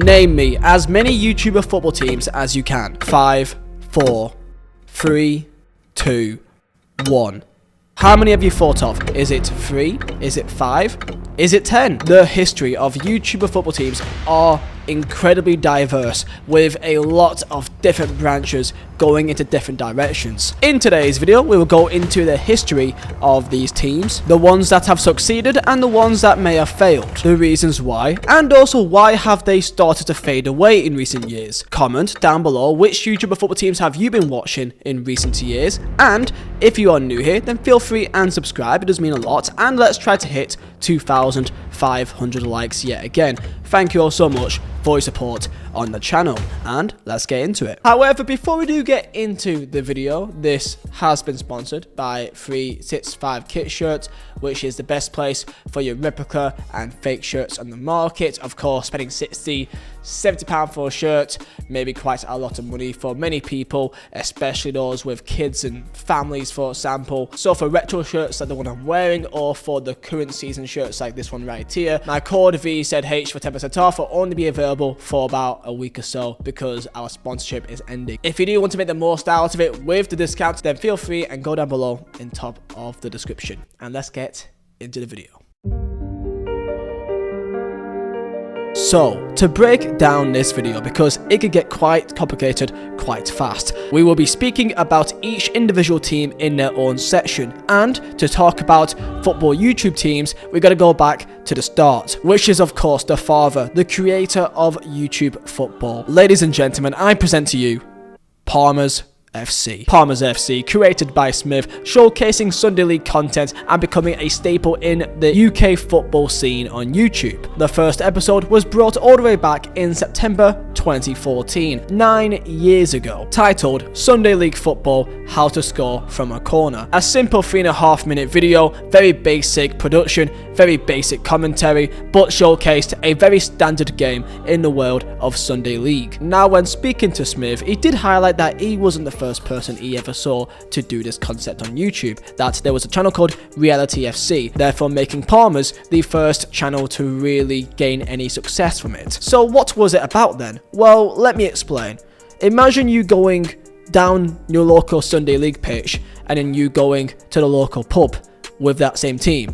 Name me as many YouTuber football teams as you can. 5, 4, 3, 2, 1. How many have you thought of? Is it 3? Is it 5? Is it 10? The history of YouTuber football teams are incredibly diverse, with a lot of different branches going into different directions. In today's video, we will go into the history of these teams, the ones that have succeeded and the ones that may have failed, the reasons why, and also why have they started to fade away in recent years. Comment down below which YouTuber football teams have you been watching in recent years, and if you are new here, then feel free and subscribe, it does mean a lot, and let's try to hit 2,500 likes yet again. Thank you all so much for your support on the channel, and let's get into it. However, before we do get into the video, this has been sponsored by 365 Kit Shirts, which is the best place for your replica and fake shirts on the market. Of course, spending £60–70 for a shirt may be quite a lot of money for many people, especially those with kids and families, for example. So for retro shirts like the one I'm wearing, or for the current season shirts like this one right here, my code Vizeh for 10% off will only be available for about a week or so because our sponsorship is ending. If you do want to make the most out of it with the discount, then feel free and go down below in top of the description. And let's get into the video. So, to break down this video, because it could get quite complicated quite fast, we will be speaking about each individual team in their own section, and to talk about football YouTube teams, we got to go back to the start, which is of course the father, the creator of YouTube football. Ladies and gentlemen, I present to you Palmer's FC. Palmer's FC, created by Smith, showcasing Sunday League content and becoming a staple in the UK football scene on YouTube. The first episode was brought all the way back in September 2014, 9 years ago, titled Sunday League Football: How to Score from a Corner. A simple 3.5-minute video, very basic production, very basic commentary, but showcased a very standard game in the world of Sunday League. Now, when speaking to Smith, he did highlight that he wasn't the first person he ever saw to do this concept on YouTube, that there was a channel called Reality FC, therefore making Palmer's the first channel to really gain any success from it. So what was it about then? Well, let me explain. Imagine you going down your local Sunday League pitch and then you going to the local pub with that same team.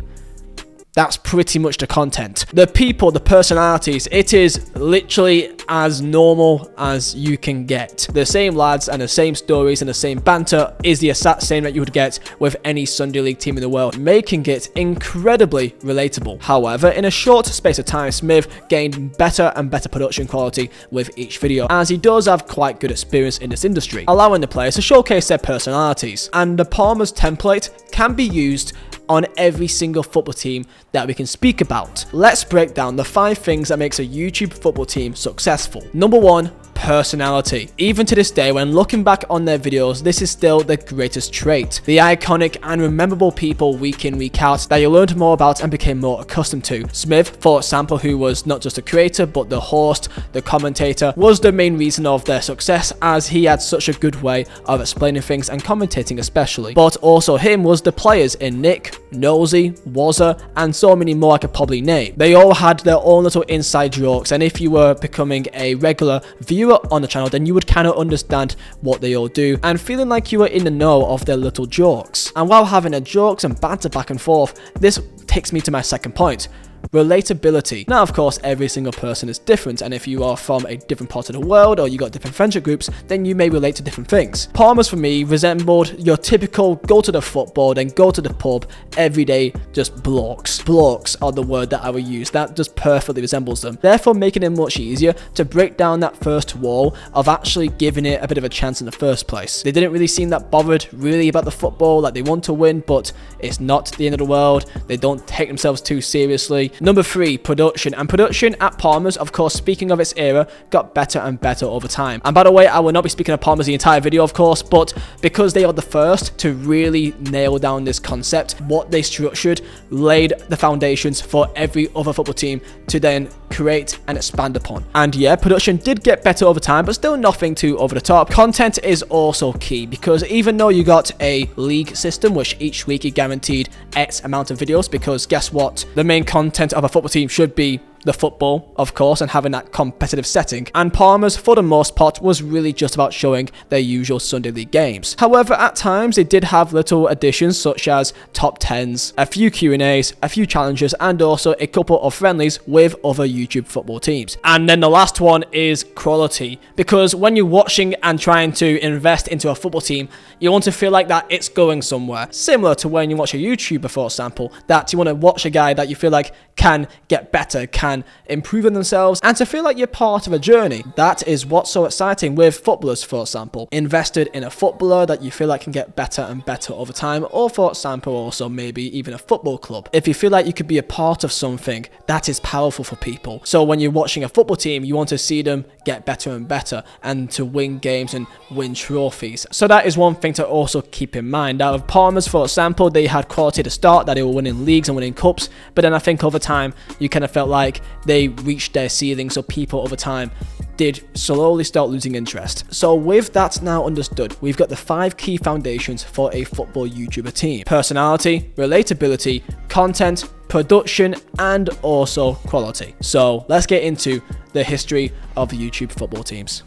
That's pretty much the content. The people, the personalities, it is literally as normal as you can get. The same lads and the same stories and the same banter is the exact same that you would get with any Sunday League team in the world, making it incredibly relatable. However, in a short space of time, Smith gained better and better production quality with each video, as he does have quite good experience in this industry, allowing the players to showcase their personalities. And the Palmer's template can be used on every single football team that we can speak about. Let's break down the 5 things that makes a YouTube football team successful. Number 1, personality. Even to this day, when looking back on their videos, this is still the greatest trait. The iconic and rememberable people week in, week out that you learned more about and became more accustomed to. Smith, for example, who was not just a creator but the host, the commentator, was the main reason of their success, as he had such a good way of explaining things and commentating especially. But also him was the players in Nick, Nosy, Vizeh, and so many more I could probably name. They all had their own little inside jokes, and if you were becoming a regular viewer on the channel, then you would kind of understand what they all do and feeling like you were in the know of their little jokes. And while having their jokes and banter back and forth, this takes me to my second point: relatability. Now, of course, every single person is different, and if you are from a different part of the world or you got different friendship groups, then you may relate to different things. Palmer's, for me, resembled your typical go to the football, then go to the pub every day, just blokes. Blokes are the word that I would use. That just perfectly resembles them, therefore making it much easier to break down that first wall of actually giving it a bit of a chance in the first place. They didn't really seem that bothered really about the football, like they want to win, but it's not the end of the world. They don't take themselves too seriously. Number 3, production. And production at Palmer's, of course, speaking of its era, got better and better over time. And by the way, I will not be speaking of Palmer's the entire video, of course, but because they are the first to really nail down this concept, what they structured laid the foundations for every other football team to then create and expand upon. And yeah, production did get better over time, but still nothing too over the top. Content is also key, because even though you got a league system, which each week you guaranteed X amount of videos, because guess what? The main content of a football team should be the football, of course, and having that competitive setting, and Palmer's, for the most part, was really just about showing their usual Sunday League games. However, at times, they did have little additions such as top 10s, a few Q&As, a few challenges, and also a couple of friendlies with other YouTube football teams. And then the last one is quality, because when you're watching and trying to invest into a football team, you want to feel like that it's going somewhere. Similar to when you watch a YouTuber, for example, that you want to watch a guy that you feel like can get better, can improve on themselves, and to feel like you're part of a journey. That is what's so exciting with footballers, for example. Invested in a footballer that you feel like can get better and better over time, or for example, also maybe even a football club. If you feel like you could be a part of something, that is powerful for people. So when you're watching a football team, you want to see them get better and better, and to win games and win trophies. So that is one thing to also keep in mind. Out of Palmer's, for example, they had quality to start, that they were winning leagues and winning cups, but then I think over time, you kind of felt like they reached their ceiling, so people over time did slowly start losing interest. So with that now understood, we've got the 5 key foundations for a football YouTuber team: personality, relatability, content, production, and also quality. So let's get into the history of YouTube football teams.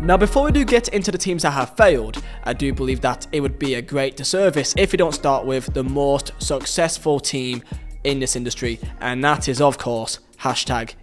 Now, before we do get into the teams that have failed, I do believe that it would be a great disservice if we don't start with the most successful team in this industry, and that is, of course,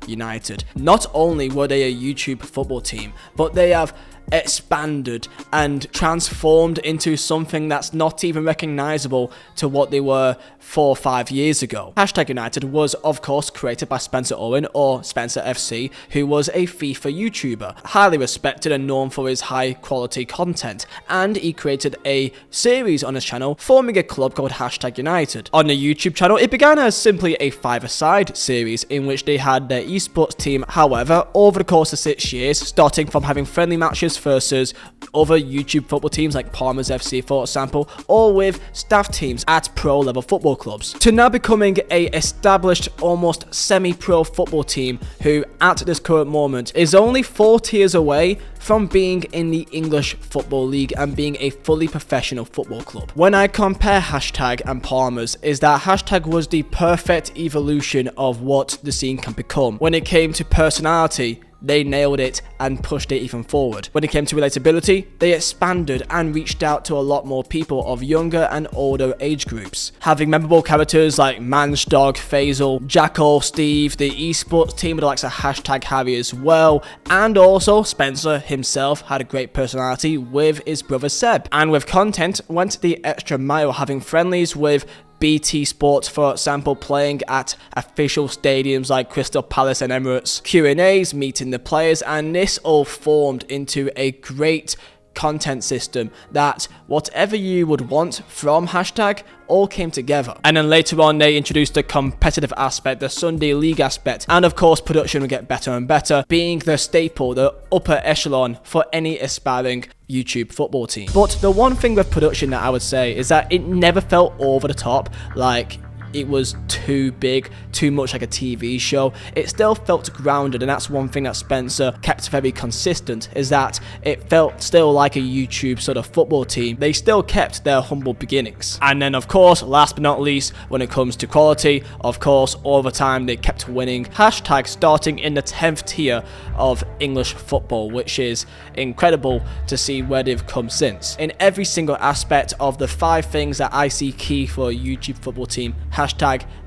#United. Not only were they a YouTube football team, but they have expanded and transformed into something that's not even recognizable to what they were 4 or 5 years ago. #United was, of course, created by Spencer Owen, or Spencer FC, who was a FIFA YouTuber, highly respected and known for his high quality content, and he created a series on his channel forming a club called #United. On the YouTube channel, it began as simply a 5-a-side series in which they had their esports team. However, over the course of 6 years, starting from having friendly matches versus other YouTube football teams like Palmer's FC, for example, or with staff teams at pro level football clubs, to now becoming a established, almost semi-pro football team who at this current moment is only 4 tiers away from being in the English Football League and being a fully professional football club. When I compare # and Palmer's, is that # was the perfect evolution of what the scene can become. When it came to personality, they nailed it and pushed it even forward. When it came to relatability, they expanded and reached out to a lot more people of younger and older age groups. Having memorable characters like Mansdog, Faisal, Jackal, Steve, the esports team with the likes of #Harry as well, and also Spencer himself had a great personality with his brother Seb. And with content, went the extra mile, having friendlies with BT Sports, for example, playing at official stadiums like Crystal Palace and Emirates, Q&As, meeting the players, and this all formed into a great content system that whatever you would want from # all came together. And then later on, they introduced the competitive aspect, the Sunday League aspect, and of course production would get better and better, being the staple, the upper echelon for any aspiring YouTube football team. But the one thing with production that I would say is that it never felt over the top, like it was too big, too much like a TV show. It still felt grounded, and that's one thing that Spencer kept very consistent, is that it felt still like a YouTube sort of football team. They still kept their humble beginnings. And then of course, last but not least, when it comes to quality, of course, over time they kept winning, # starting in the 10th tier of English football, which is incredible to see where they've come since. In every single aspect of the 5 things that I see key for a YouTube football team, #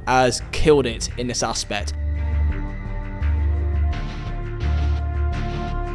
has killed it in this aspect.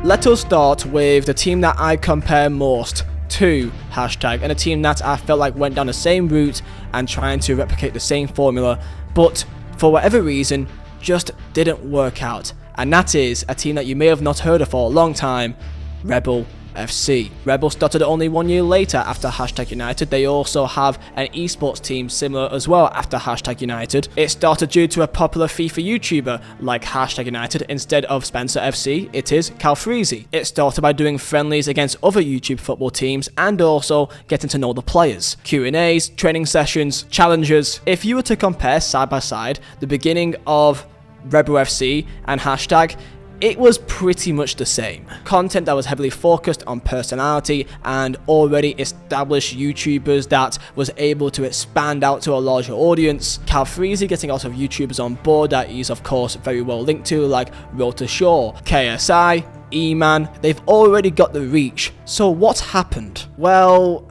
Let us start with the team that I compare most to #, and a team that I felt like went down the same route and trying to replicate the same formula, but for whatever reason just didn't work out, and that is a team that you may have not heard of for a long time, Rebel FC. Rebel started only 1 year later after #United. They also have an esports team similar as well after #United. It started due to a popular FIFA YouTuber like #United. Instead of Spencer FC, it is Calfreezy. It started by doing friendlies against other YouTube football teams and also getting to know the players. Q&As, training sessions, challenges. If you were to compare side by side the beginning of Rebel FC and #, it was pretty much the same. Content that was heavily focused on personality and already established YouTubers that was able to expand out to a larger audience. Cal Freezy getting a lot of YouTubers on board that he's of course very well linked to, like Rota Shaw, KSI, E-Man. They've already got the reach. So what's happened? Well,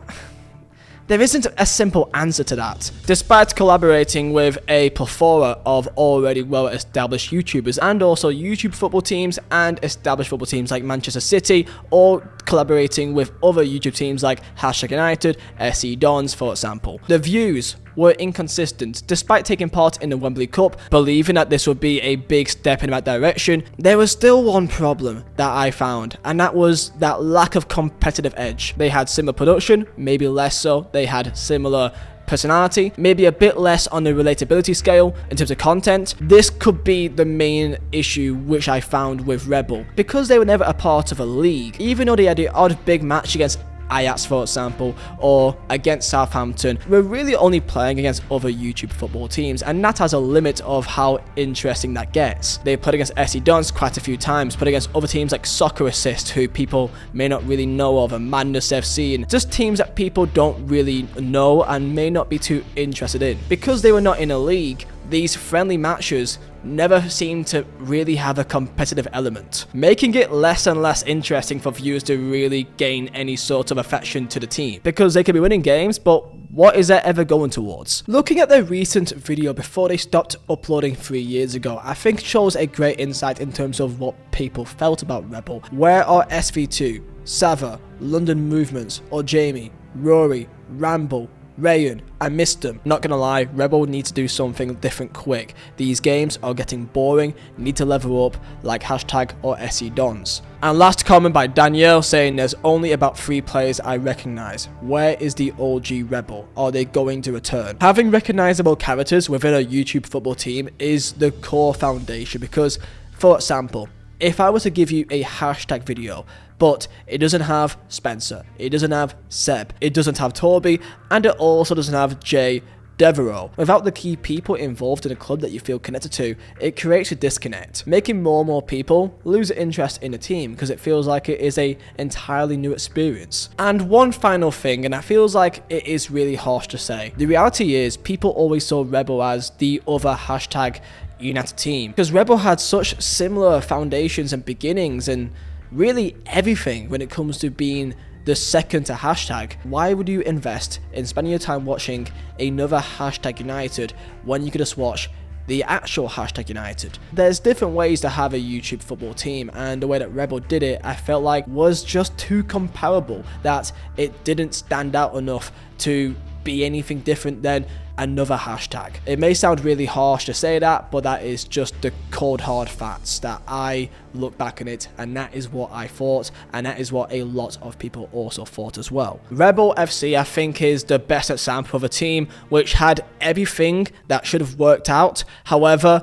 there isn't a simple answer to that. Despite collaborating with a plethora of already well-established YouTubers and also YouTube football teams and established football teams like Manchester City, or collaborating with other YouTube teams like #United, SE Dons for example, the views were inconsistent. Despite taking part in the Wembley Cup, believing that this would be a big step in that direction, there was still one problem that I found, and that was that lack of competitive edge. They had similar production, maybe less so. They had similar personality, maybe a bit less on the relatability scale in terms of content. This could be the main issue which I found with Rebel, because they were never a part of a league. Even though they had the odd big match against Ajax for example, or against Southampton, we're really only playing against other YouTube football teams, and that has a limit of how interesting that gets. They played against SE Dons quite a few times, played against other teams like Soccer Assist, who people may not really know of, and Madness FC, and just teams that people don't really know and may not be too interested in. Because they were not in a league, these friendly matches never seem to really have a competitive element, making it less and less interesting for viewers to really gain any sort of affection to the team, because they could be winning games, but what is that ever going towards? Looking at their recent video before they stopped uploading 3 years ago, I think shows a great insight in terms of what people felt about Rebel. Where are SV2, Sava, London Movements, or Jamie, Rory, Ramble, Rayan? I missed them. Not gonna lie, Rebel needs to do something different quick. These games are getting boring, need to level up like # or SE Dons. And last comment by Danielle saying there's only about 3 players I recognise. Where is the OG Rebel? Are they going to return? Having recognisable characters within a YouTube football team is the core foundation, because, for example, if I was to give you a # video, but it doesn't have Spencer, it doesn't have Seb, it doesn't have Toby, and it also doesn't have Jay Devereaux. Without the key people involved in a club that you feel connected to, it creates a disconnect, making more and more people lose interest in the team because it feels like it is a entirely new experience. And one final thing, and that feels like it is really harsh to say, the reality is people always saw Rebel as the other # United team, because Rebel had such similar foundations and beginnings and really everything when it comes to being the second to #. Why would you invest in spending your time watching another # United when you could just watch the actual # United? There's different ways to have a YouTube football team, and the way that Rebel did it, I felt like was just too comparable, that it didn't stand out enough to be anything different than another #. It may sound really harsh to say that, but that is just the cold hard facts that I look back on it, and that is what I thought, and that is what a lot of people also thought as well. Rebel FC, I think, is the best example of a team which had everything that should have worked out, however,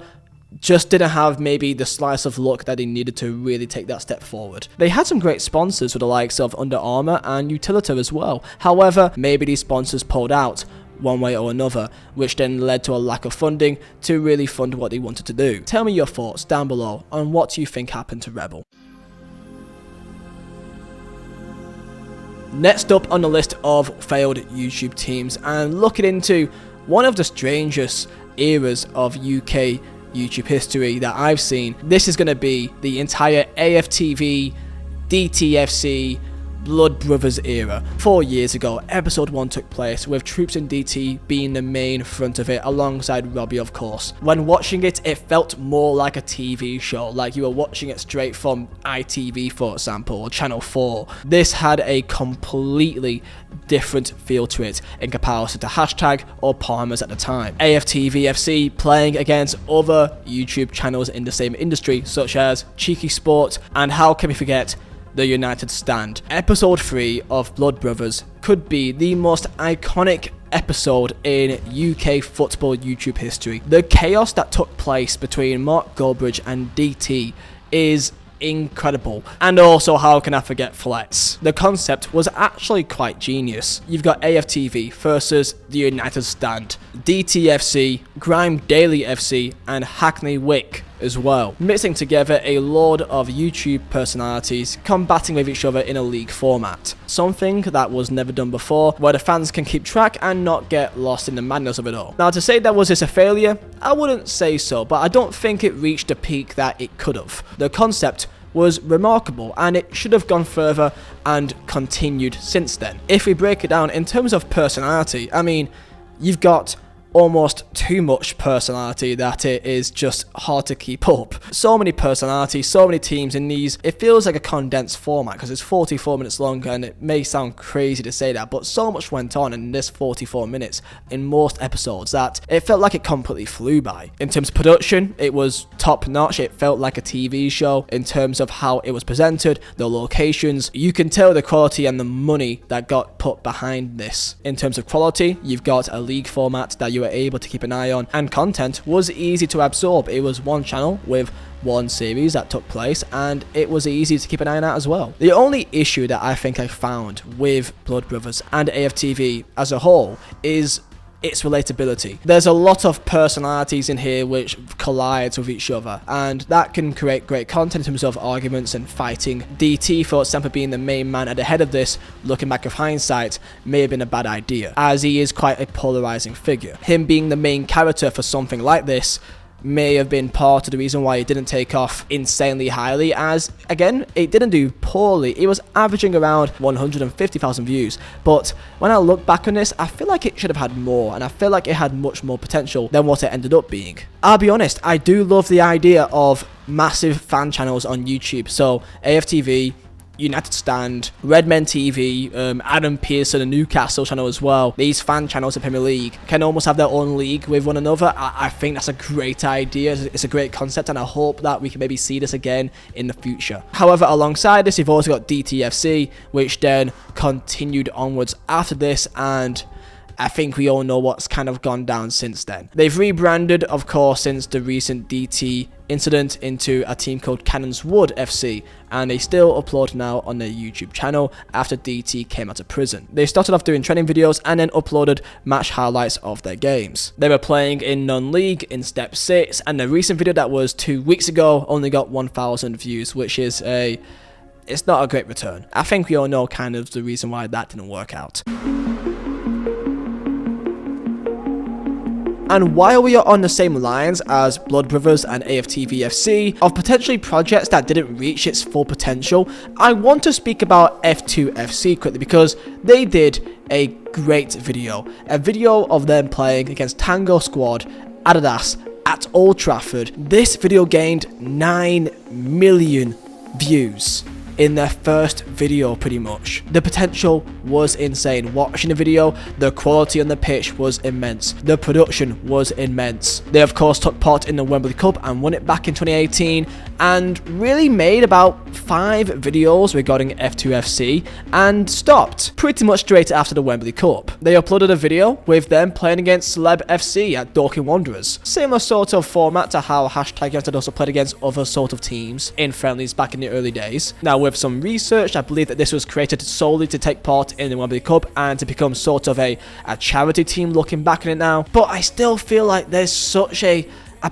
just didn't have maybe the slice of luck that they needed to really take that step forward. They had some great sponsors with the likes of Under Armour and Utilita as well, however, maybe these sponsors pulled out one way or another, which then led to a lack of funding to really fund what they wanted to do. Tell me your thoughts down below on what you think happened to Rebel. Next up on the list of failed YouTube teams, and looking into one of the strangest eras of UK YouTube history that I've seen, this is going to be the entire AFTV, DTFC, Blood Brothers era. 4 years ago, episode 1 took place, with Troops and DT being the main front of it, alongside Robbie of course. When watching it, it felt more like a TV show, like you were watching it straight from ITV for example, or Channel 4. This had a completely different feel to it in comparison to # or Palmers at the time. AFTV FC playing against other YouTube channels in the same industry, such as Cheeky Sport, and how can we forget the United Stand. Episode 3 of Blood Brothers could be the most iconic episode in UK football YouTube history. The chaos that took place between Mark Goldbridge and DT is incredible, and also how can I forget Flex. The concept was actually quite genius. You've got AFTV versus the United Stand, DTFC, Grime Daily FC, and Hackney Wick as well, mixing together a load of YouTube personalities combating with each other in a league format. Something that was never done before, where the fans can keep track and not get lost in the madness of it all. Now, to say that was this a failure, I wouldn't say so, but I don't think it reached the peak that it could have. The concept was remarkable and it should have gone further and continued since then. If we break it down in terms of personality, I mean, you've got almost too much personality that it is just hard to keep up. So many personalities, so many teams in these. It feels like a condensed format because it's 44 minutes long, and it may sound crazy to say that, but so much went on in this 44 minutes in most episodes that it felt like it completely flew by. In terms of production, it was top notch. It felt like a TV show in terms of how it was presented, the locations. You can tell the quality and the money that got put behind this. In terms of quality, you've got a league format that you were able to keep an eye on, and content was easy to absorb. It was one channel with one series that took place, and it was easy to keep an eye on that as well. The only issue that I think I found with Blood Brothers and AFTV as a whole is its relatability. There's a lot of personalities in here which collides with each other, and that can create great content in terms of arguments and fighting. DT, for example, being the main man at the head of this, looking back with hindsight, may have been a bad idea, as he is quite a polarizing figure. Him being the main character for something like this may have been part of the reason why it didn't take off insanely highly, as again, it didn't do poorly. It was averaging around 150,000 views, but when I look back on this, I feel like it should have had more, and I feel like it had much more potential than what it ended up being. I'll be honest, I do love the idea of massive fan channels on YouTube. So AFTV, United Stand, Redmen TV, Adam Pearson and Newcastle channel as well. These fan channels in Premier League can almost have their own league with one another. I think that's a great idea. It's a great concept, and I hope that we can maybe see this again in the future. However, alongside this, you've also got DTFC, which then continued onwards after this, and I think we all know what's kind of gone down since then. They've rebranded, of course, since the recent DT incident into a team called Cannons Wood FC, and they still upload now on their YouTube channel after DT came out of prison. They started off doing training videos and then uploaded match highlights of their games. They were playing in non-league in Step 6, and the recent video that was 2 weeks ago only got 1,000 views, which is it's not a great return. I think we all know kind of the reason why that didn't work out. And while we are on the same lines as Blood Brothers and AFTV FC of potentially projects that didn't reach its full potential, I want to speak about F2 FC quickly, because they did a great video. A video of them playing against Tango Squad, Adidas, at Old Trafford. This video gained 9 million views in their first video, pretty much. The potential was insane. Watching the video, the quality on the pitch was immense. The production was immense. They of course took part in the Wembley Cup and won it back in 2018, and really made about 5 videos regarding F2FC and stopped pretty much straight after the Wembley Cup. They uploaded a video with them playing against Celeb FC at Dorking Wanderers. Similar sort of format to how #United also played against other sort of teams in friendlies back in the early days. Now, with some research, I believe that this was created solely to take part in the Wembley Cup and to become sort of a charity team looking back on it now. But I still feel like there's such a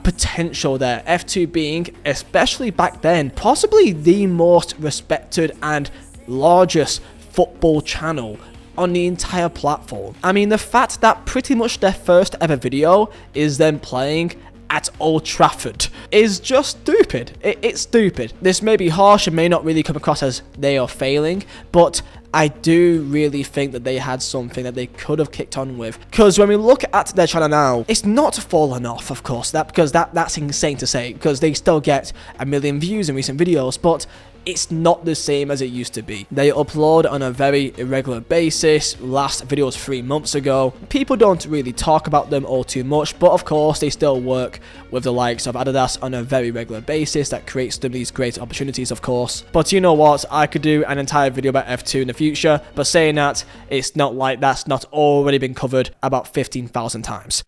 potential there. F2 being, especially back then, possibly the most respected and largest football channel on the entire platform. I mean, the fact that pretty much their first ever video is them playing at Old Trafford is just stupid. It's stupid. This may be harsh and may not really come across as they are failing, but I do really think that they had something that they could have kicked on with. Because when we look at their channel now, it's not fallen off, of course, because that's insane to say, because they still get 1 million views in recent videos, but it's not the same as it used to be. They upload on a very irregular basis. Last video was 3 months ago. People don't really talk about them all too much, but of course they still work with the likes of Adidas on a very regular basis. That creates them these great opportunities, of course. But you know what? I could do an entire video about F2 in the future, but saying that, it's not like that's not already been covered about 15,000 times.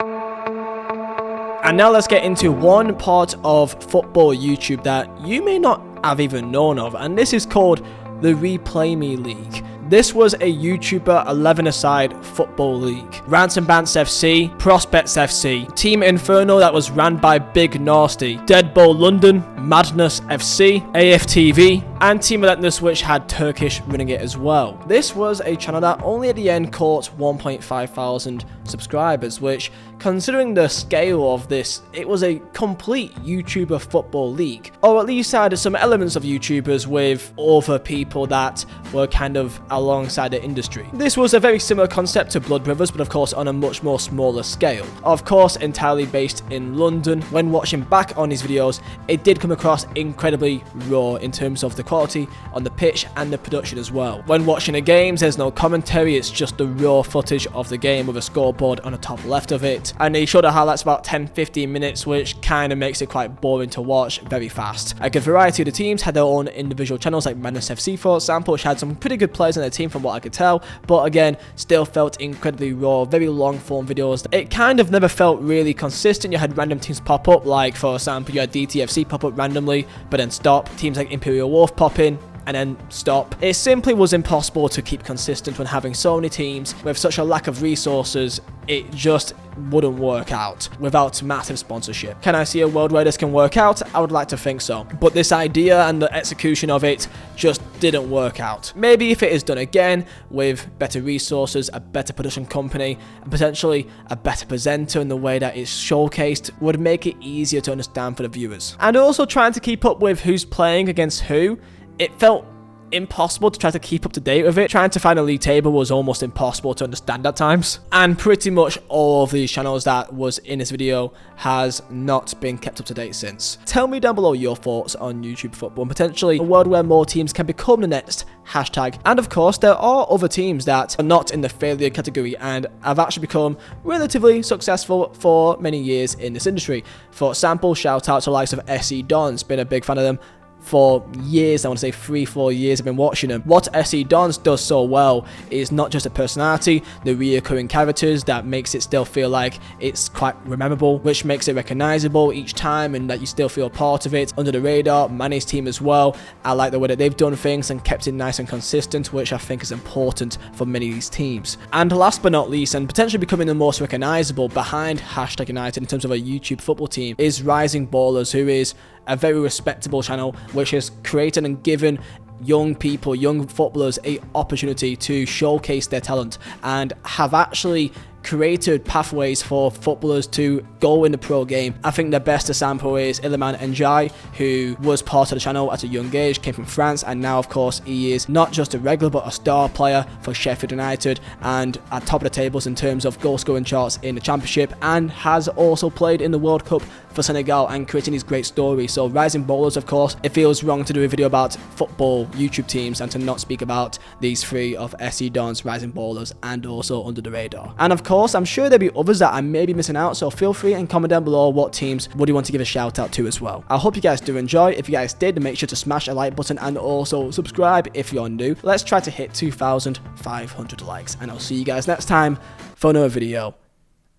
And now let's get into one part of football YouTube that you may not have even known of, and this is called the Replay Me League. This was a YouTuber 11-a-side football league. Rants and Bants FC, Prospects FC, Team Inferno that was ran by Big Nasty, Dead Bull London, Madness FC, AFTV, and Team Relentless, which had Turkish running it as well. This was a channel that only at the end caught 1.5 thousand subscribers, which, considering the scale of this, it was a complete YouTuber football league, or at least had some elements of YouTubers with other people that were kind of alongside the industry. This was a very similar concept to Blood Brothers, but of course on a much more smaller scale. Of course, entirely based in London. When watching back on these videos, it did come across incredibly raw in terms of the quality on the pitch and the production as well. When watching the games, there's no commentary, it's just the raw footage of the game with a scoreboard on the top left of it, and they show the highlights about 10-15 minutes, which kind of makes it quite boring to watch very fast. A good variety of the teams had their own individual channels, like Madness FC for example, which had some pretty good players in their team from what I could tell, but again, still felt incredibly raw, very long form videos. It kind of never felt really consistent. You had random teams pop up, like for example you had DTFC pop up randomly but then stop, teams like Imperial Wolf pop in and then stop. It simply was impossible to keep consistent when having so many teams with such a lack of resources. It just wouldn't work out without massive sponsorship. Can I see a world where this can work out? I would like to think so, but this idea and the execution of it just didn't work out. Maybe if it is done again with better resources, a better production company, and potentially a better presenter in the way that it's showcased, would make it easier to understand for the viewers. And also trying to keep up with who's playing against who, it felt impossible to try to keep up to date with it. Trying to find a league table was almost impossible to understand at times. And pretty much all of these channels that was in this video has not been kept up to date since. Tell me down below your thoughts on YouTube football and potentially a world where more teams can become the next hashtag. And of course, there are other teams that are not in the failure category and have actually become relatively successful for many years in this industry. For example, shout out to the likes of SE Dons, been a big fan of them for years. I want to say 3-4 years I've been watching them. What SE Dons does so well is not just a personality, the reoccurring characters that makes it still feel like it's quite memorable, which makes it recognizable each time and that you still feel part of it. Under the radar, Manny's team as well. I like the way that they've done things and kept it nice and consistent, which I think is important for many of these teams. And last but not least, and potentially becoming the most recognizable behind hashtag United in terms of a YouTube football team, is Rising Ballers, who is a very respectable channel which has created and given young people, young footballers, a opportunity to showcase their talent and have actually created pathways for footballers to go in the pro game. I think the best example is Iliman Ndiaye, who was part of the channel at a young age, came from France, and now of course he is not just a regular but a star player for Sheffield United and at top of the tables in terms of goal scoring charts in the Championship, and has also played in the World Cup for Senegal and creating these great stories. So Rising Ballers, of course, it feels wrong to do a video about football YouTube teams and to not speak about these three of SE Dons, Rising Ballers, and also Under the Radar. And of course, I'm sure there'll be others that I may be missing out, so feel free and comment down below what teams would you want to give a shout out to as well. I hope you guys do enjoy. If you guys did, make sure to smash a like button and also subscribe if you're new. Let's try to hit 2,500 likes, and I'll see you guys next time for another video,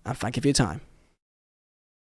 and thank you for your time.